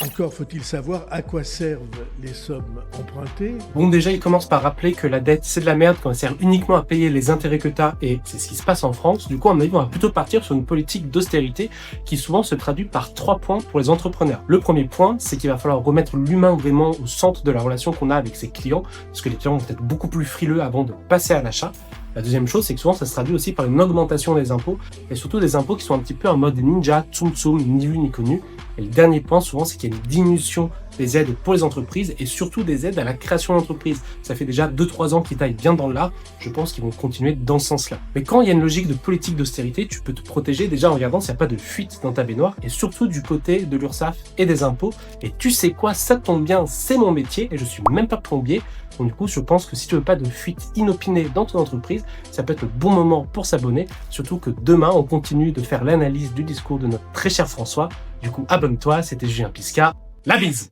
Encore faut-il savoir à quoi servent les sommes empruntées. Bon, déjà, il commence par rappeler que la dette, c'est de la merde quand elle sert uniquement à payer les intérêts que t'as, et c'est ce qui se passe en France. Du coup, à mon avis, on va plutôt partir sur une politique d'austérité qui souvent se traduit par 3 points pour les entrepreneurs. Le premier point, c'est qu'il va falloir remettre l'humain vraiment au centre de la relation qu'on a avec ses clients, parce que les clients vont être beaucoup plus frileux avant de passer à l'achat. La deuxième chose, c'est que souvent ça se traduit aussi par une augmentation des impôts, et surtout des impôts qui sont un petit peu en mode ninja, tsum tsum, ni vu ni connu. Et le dernier point, souvent, c'est qu'il y a une diminution des aides pour les entreprises, et surtout des aides à la création d'entreprises. Ça fait déjà 2-3 ans qu'ils taillent bien dans l'art, je pense qu'ils vont continuer dans ce sens-là. Mais quand il y a une logique de politique d'austérité, tu peux te protéger déjà en regardant s'il n'y a pas de fuite dans ta baignoire, et surtout du côté de l'URSSAF et des impôts. Et tu sais quoi, ça tombe bien, c'est mon métier, et je suis même pas plombier. Donc du coup, je pense que si tu veux pas de fuite inopinée dans ton entreprise, ça peut être le bon moment pour s'abonner, surtout que demain, on continue de faire l'analyse du discours de notre très cher François. Du coup, abonne-toi, c'était Julien Pisca, la bise!